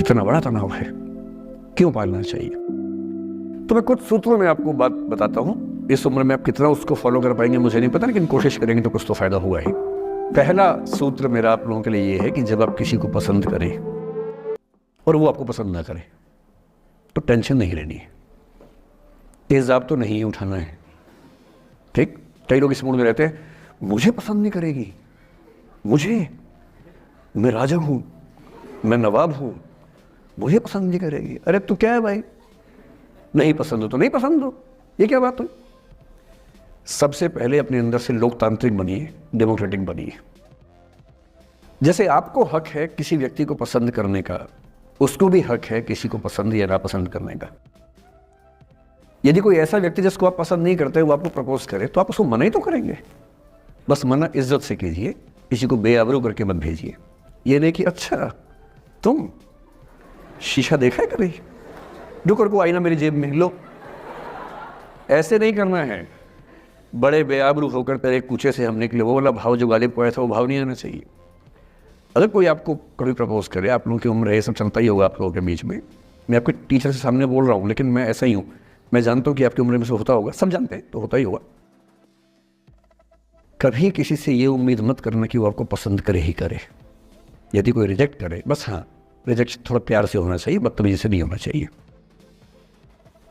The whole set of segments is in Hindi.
कितना बड़ा तनाव है, क्यों पालना चाहिए? तो मैं कुछ सूत्रों में आपको बात बताता हूँ। इस उम्र में आप कितना उसको फॉलो कर पाएंगे मुझे नहीं पता, लेकिन कोशिश करेंगे तो कुछ तो फायदा हुआ ही। पहला सूत्र मेरा आप लोगों के लिए ये है कि जब आप किसी को पसंद करें और वो आपको पसंद ना करे तो टेंशन नहीं लेनी है, तेजाब तो नहीं उठाना है। ठीक, कई लोग इस मूड में रहते हैं, मुझे पसंद नहीं करेगी, मुझे, मैं राजा हूं, मैं नवाब हूं, मुझे पसंद नहीं करेगी। अरे तू क्या है भाई, नहीं पसंद हो तो नहीं पसंद हो, ये क्या बात हुई? सबसे पहले अपने अंदर से लोकतांत्रिक बनिए, डेमोक्रेटिक बनिए। जैसे आपको हक है किसी व्यक्ति को पसंद करने का, उसको भी हक है किसी को पसंद या नापसंद करने का। यदि कोई ऐसा व्यक्ति जिसको आप पसंद नहीं करते वो आपको प्रपोज करे तो आप उसको मना ही तो करेंगे। बस मना इज्जत से कीजिए, किसी को बेआबरू करके मत भेजिए। ये नहीं कि अच्छा तुम शीशा देखा है कभी, रुको को आईना मेरी जेब में लो, ऐसे नहीं करना है। बड़े बेआबरू होकर तेरे कूचे से हम निकले, वो वाला भाव जो गालिब पोया था वो भाव नहीं आना चाहिए। अगर कोई आपको कभी प्रपोज करे, आप लोगों की उम्र है, ये सब चलता ही होगा आप लोगों के बीच में, मैं आपके टीचर से सामने बोल रहा हूँ, लेकिन मैं ऐसा ही हूँ, मैं जानता हूँ कि आपकी उम्र में से होता होगा, सब जानते हैं तो होता ही होगा। कभी किसी से ये उम्मीद मत करना कि वो आपको पसंद करे ही करे। यदि कोई रिजेक्ट करे, बस हाँ रिजेक्शन थोड़ा प्यार से होना चाहिए, बदतमीजी से नहीं होना चाहिए।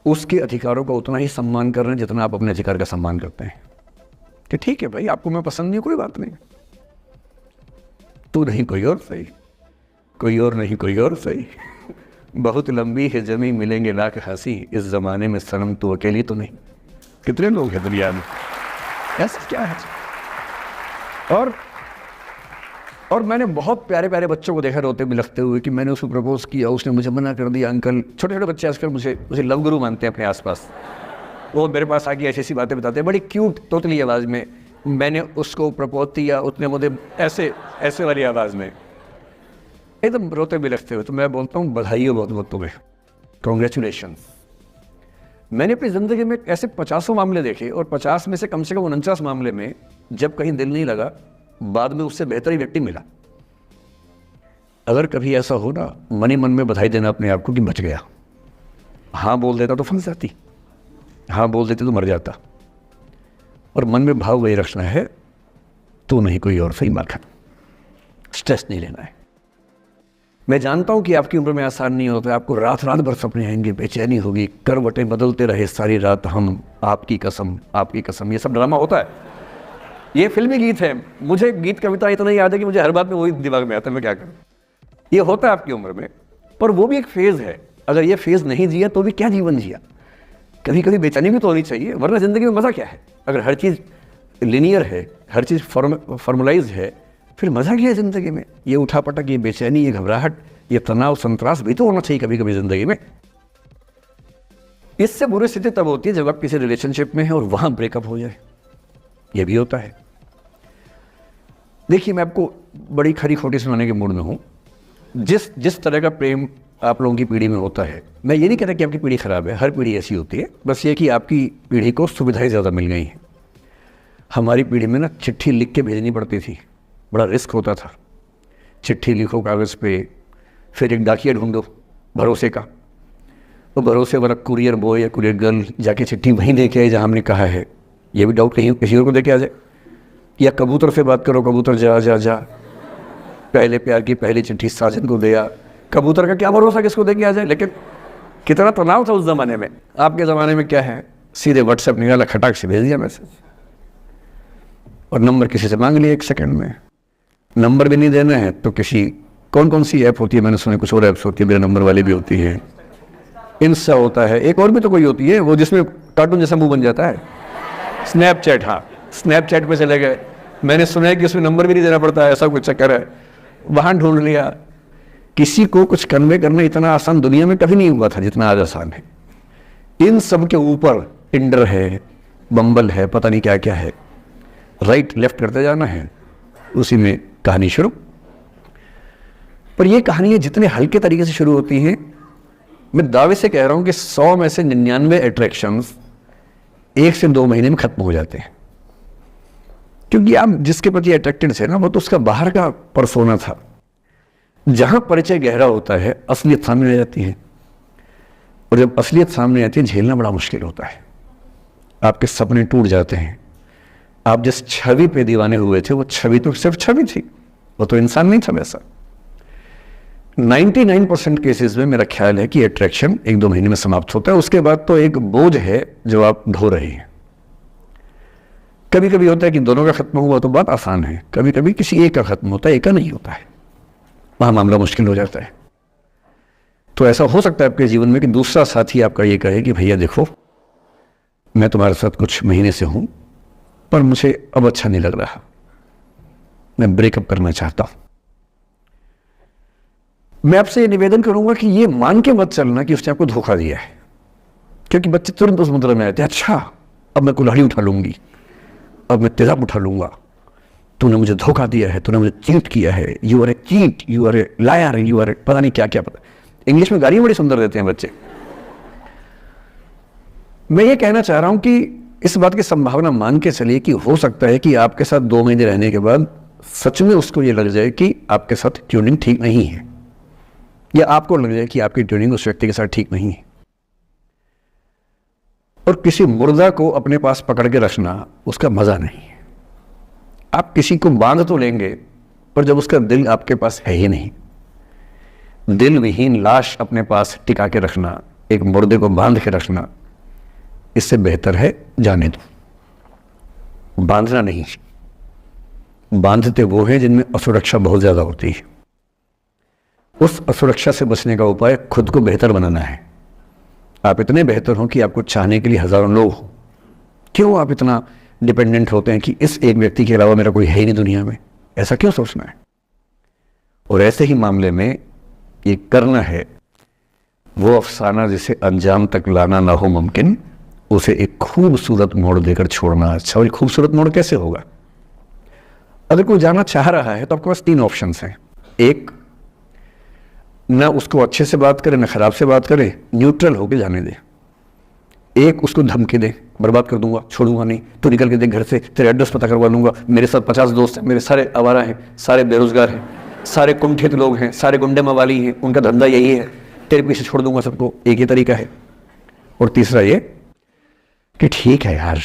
उसके अधिकारों का उतना ही सम्मान कर रहे हैं जितना आप अपने अधिकार का सम्मान करते हैं कि ठीक है भाई आपको मैं पसंद नहीं, कोई बात नहीं, तू नहीं कोई और सही, कोई और नहीं कोई और सही, बहुत लंबी है जमी मिलेंगे लाख हंसी, इस जमाने में सनम तू अकेली तो नहीं। कितने लोग हैं दुनिया में, ऐसा क्या है? और मैंने बहुत प्यारे प्यारे बच्चों को देखा रोते बिलखते हुए कि मैंने उसको प्रपोज किया, उसने मुझे मना कर दिया। अंकल, छोटे छोटे बच्चे आजकल मुझे लव गुरु मानते हैं अपने आसपास, वो मेरे पास आके ऐसी ऐसी बातें बताते हैं बड़ी क्यूट तोतली आवाज़ में, मैंने उसको प्रपोज किया, उसने मुझे ऐसे वाली आवाज़ में एकदम रोते बिलखते हुए। तो मैं बोलता हूँ बधाई हो बहुत बहुत तुम्हें, कॉन्ग्रेचुलेशन। मैंने अपनी ज़िंदगी में ऐसे 50 मामले देखे और 50 में से कम 49 मामले में जब कहीं दिल नहीं लगा, बाद में उससे बेहतर ही व्यक्ति मिला। अगर कभी ऐसा हो ना, मन ही मन में बधाई देना अपने आप को कि बच गया। हाँ बोल देता तो फंस जाती, हाँ बोल देते तो मर जाता। और मन में भाव वही रखना है, तो नहीं कोई और सही माखन, स्ट्रेस नहीं लेना है। मैं जानता हूं कि आपकी उम्र में आसान नहीं होता है, आपको रात रात भर सपने आएंगे, बेचैनी होगी, करवटें बदलते रहे सारी रात हम, आपकी कसम आपकी कसम, ये सब ड्रामा होता है। ये फिल्मी गीत है, मुझे गीत कविता इतना याद है कि मुझे हर बात में वही दिमाग में आता है, मैं क्या करूं। ये होता है आपकी उम्र में, पर वो भी एक फेज़ है। अगर ये फेज़ नहीं जिया तो भी क्या जीवन जिया। कभी कभी बेचैनी भी तो होनी चाहिए, वरना ज़िंदगी में मज़ा क्या है। अगर हर चीज़ लिनियर है, हर चीज़ फॉर्मुलाइज है, फिर मज़ा क्या है ज़िंदगी में। ये उठापटक, ये बेचैनी, ये घबराहट, ये तनाव संतरास भी तो होना चाहिए कभी कभी ज़िंदगी में। इससे बुरी स्थिति तब होती है जब आप किसी रिलेशनशिप में हैं और वहाँ ब्रेकअप हो जाए, ये भी होता है। देखिए, मैं आपको बड़ी खरी खोटी सुनाने के मूड में हूँ। जिस तरह का प्रेम आप लोगों की पीढ़ी में होता है, मैं ये नहीं कहता कि आपकी पीढ़ी ख़राब है, हर पीढ़ी ऐसी होती है, बस ये कि आपकी पीढ़ी को सुविधाएं ज़्यादा मिल गई हैं। हमारी पीढ़ी में ना चिट्ठी लिख के भेजनी पड़ती थी, बड़ा रिस्क होता था। चिट्ठी लिखो कागज़ पे, फिर एक डाकिया ढूंढो भरोसे का, तो भरोसे वाला कुरियर बॉय या कुरियर गर्ल जाके चिट्ठी वहीं दे के आए जहाँ हमने कहा है। ये भी डाउट कहीं किसी और को दे के आ जाए, या कबूतर से बात करो, कबूतर जा जा जा, पहले प्यार की पहली चिट्ठी साजन को दिया। कबूतर का क्या भरोसा किसको दे के आ जाए। लेकिन कितना तनाव था उस ज़माने में। आपके ज़माने में क्या है, सीधे व्हाट्सएप निकाला, खटाक से भेज दिया मैसेज, और नंबर किसी से मांग लिया 1 सेकंड में। नंबर भी नहीं देना है तो किसी कौन सी ऐप होती है, मैंने सुना कुछ और ऐप्स होती है, मेरा नंबर वाली भी होती है, इंस्टा होता है, एक और भी तो कोई होती है वो जिसमें कार्टून जैसा मुंह बन जाता है, स्नैपचैट। हाँ, स्नैपचैट पे चले गए, मैंने सुना है कि उसमें नंबर भी नहीं देना पड़ता है, ऐसा कुछ चक्कर है, वहाँ ढूंढ लिया। किसी को कुछ कन्वे करना इतना आसान दुनिया में कभी नहीं हुआ था जितना आज आसान है। इन सब के ऊपर टिंडर है, बम्बल है, पता नहीं क्या क्या है, राइट लेफ्ट करते जाना है, उसी में कहानी शुरू। पर ये कहानियाँ जितने हल्के तरीके से शुरू होती हैं, मैं दावे से कह रहा हूँ कि 100 में से 99 अट्रैक्शंस 1 से 2 महीने में खत्म हो जाते हैं। क्योंकि आप जिसके प्रति अट्रैक्टेड थे ना, वो तो उसका बाहर का परसोना था। जहां परिचय गहरा होता है असलियत सामने आ जाती है, और जब असलियत सामने आती है झेलना बड़ा मुश्किल होता है। आपके सपने टूट जाते हैं। आप जिस छवि पे दीवाने हुए थे वो छवि तो सिर्फ छवि थी, वो तो इंसान नहीं था वैसा। 99% केसेस में मेरा ख्याल है कि अट्रैक्शन 1-2 महीने में समाप्त होता है, उसके बाद तो एक बोझ है जो आप ढो रहे हैं। कभी कभी होता है कि दोनों का खत्म हुआ तो बात आसान है, कभी कभी किसी एक का खत्म होता है, एक का नहीं होता है, वहां मामला मुश्किल हो जाता है। तो ऐसा हो सकता है आपके जीवन में कि दूसरा साथी आपका ये कहे कि भैया देखो, मैं तुम्हारे साथ कुछ महीने से हूं पर मुझे अब अच्छा नहीं लग रहा, मैं ब्रेकअप करना चाहता हूं। मैं आपसे ये निवेदन करूंगा कि ये मान के मत चलना कि उसने आपको धोखा दिया है, क्योंकि बच्चे तुरंत उस मुद्रा में आते हैं, अच्छा अब मैं कुल्हाड़ी उठा लूंगी, अब मैं तेजाब उठा लूंगा, तूने मुझे धोखा दिया है, तूने मुझे चीट किया है, you are a cheat, you are a liar, you are a पता नहीं क्या क्या, पता इंग्लिश में गालियां बड़ी सुंदर देते हैं बच्चे। मैं ये कहना चाह रहा हूं कि इस बात की संभावना मान के चलिए कि हो सकता है कि आपके साथ 2 महीने रहने के बाद सच में उसको ये लग जाए कि आपके साथ ट्यूनिंग ठीक नहीं है, या आपको लग जाए कि आपकी ट्यूनिंग उस व्यक्ति के साथ ठीक नहीं है। और किसी मुर्दा को अपने पास पकड़ के रखना उसका मजा नहीं है। आप किसी को बांध तो लेंगे, पर जब उसका दिल आपके पास है ही नहीं, दिल विहीन लाश अपने पास टिका के रखना, एक मुर्दे को बांध के रखना, इससे बेहतर है जाने दो। बांधना नहीं, बांधते वो हैं जिनमें असुरक्षा बहुत ज्यादा होती है। उस असुरक्षा से बचने का उपाय खुद को बेहतर बनाना है। आप इतने बेहतर हो कि आपको चाहने के लिए हजारों लोग हो। क्यों आप इतना डिपेंडेंट होते हैं कि इस एक व्यक्ति के अलावा मेरा कोई है ही नहीं दुनिया में, ऐसा क्यों सोचना है? और ऐसे ही मामले में ये करना है वो अफसाना जिसे अंजाम तक लाना ना हो मुमकिन, उसे एक खूबसूरत मोड़ देकर छोड़ना अच्छा। और खूबसूरत मोड़ कैसे होगा? अगर कोई जाना चाह रहा है तो आपके पास 3 ऑप्शंस हैं। एक, ना उसको अच्छे से बात करे ना खराब से बात करे, न्यूट्रल होके जाने दे। एक, उसको धमकी दे, बर्बाद कर दूंगा, छोड़ूंगा नहीं, तो निकल के देख घर से, तेरे एड्रेस पता करवा लूंगा, मेरे साथ 50 दोस्त हैं, मेरे सारे आवारा हैं, सारे बेरोजगार हैं, सारे कुंठित लोग हैं, सारे गुंडे मवाली हैं, उनका धंधा यही है, तेरे पीछे छोड़ दूंगा सबको। एक ही तरीका है। और तीसरा ये कि ठीक है यार,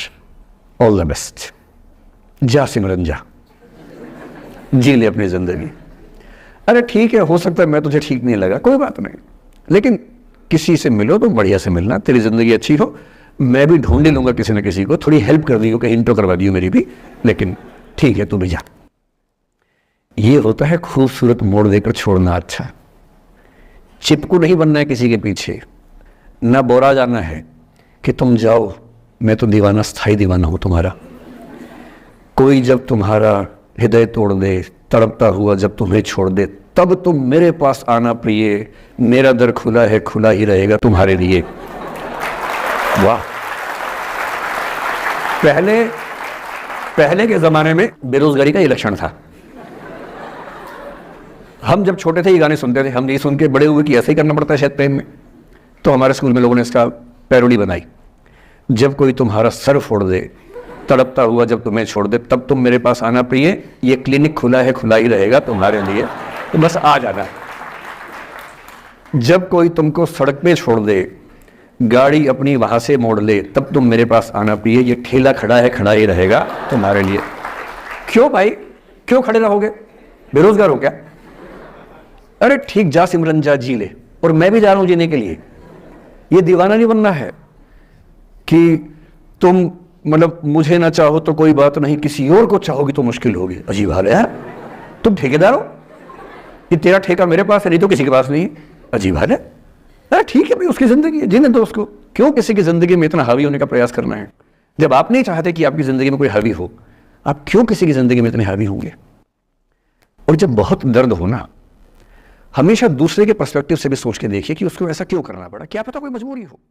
ऑल द बेस्ट, जा सिमरन जा, जी ले अपनी जिंदगी। अरे ठीक है, हो सकता है मैं तुझे ठीक नहीं लगा, कोई बात नहीं, लेकिन किसी से मिलो तो बढ़िया से मिलना, तेरी जिंदगी अच्छी हो। मैं भी ढूंढ ही लूंगा किसी न किसी को, थोड़ी हेल्प कर दी हो, कहीं इंट्रो करवा दी हो मेरी भी, लेकिन ठीक है तू भी जा। ये होता है खूबसूरत मोड़ देकर छोड़ना अच्छा। चिपकू नहीं बनना है किसी के पीछे, ना बोरा जाना है कि तुम जाओ, मैं तो दीवाना, स्थायी दीवाना हूं तुम्हारा। कोई जब तुम्हारा हृदय तोड़ दे, तड़पता हुआ जब तुम्हें छोड़ दे, तब तुम मेरे पास आना प्रिय, मेरा दर खुला है, खुला ही रहेगा तुम्हारे लिए। वाह। पहले के जमाने में बेरोजगारी का ये लक्षण था। हम जब छोटे थे ये गाने सुनते थे, हम ये सुन के बड़े हुए कि ऐसे ही करना पड़ता है शायद प्रेम में। तो हमारे स्कूल में लोगों ने इसका पैरोडी बनाई, जब कोई तुम्हारा सर फोड़ दे, तड़पता हुआ जब तुम्हें छोड़ दे, तब तुम मेरे पास आना प्रिय, ये क्लिनिक खुला है, खुला ही रहेगा तुम्हारे लिए, तो बस आ जाना। जब कोई तुमको सड़क पे छोड़ दे, गाड़ी अपनी वहां से मोड़ ले, तब तुम मेरे पास आना प्रिय, ये ठेला खड़ा है, खड़ा ही रहेगा तुम्हारे लिए। क्यों भाई, क्यों खड़े रहोगे? बेरोजगार हो क्या? अरे ठीक, जा सिमरन जा, जी ले, और मैं भी जा रहा हूं जीने के लिए। ये दीवाना नहीं बनना है कि तुम मतलब मुझे ना चाहो तो कोई बात नहीं, किसी और को चाहोगी तो मुश्किल होगी। अजीब हाल है यार, तुम ठेकेदार हो, ये तेरा ठेका मेरे पास है, नहीं तो किसी के पास नहीं है। अजीब हाल है। अरे ठीक है भाई, उसकी जिंदगी है, जीने दो उसको। क्यों किसी की जिंदगी में इतना हावी होने का प्रयास करना है? जब आप नहीं चाहते कि आपकी जिंदगी में कोई हावी हो, आप क्यों किसी की जिंदगी में इतने हावी होंगे? और जब बहुत दर्द हो ना, हमेशा दूसरे के पर्सपेक्टिव से भी सोच के देखिए कि उसको ऐसा क्यों करना पड़ा, क्या पता कोई मजबूरी हो।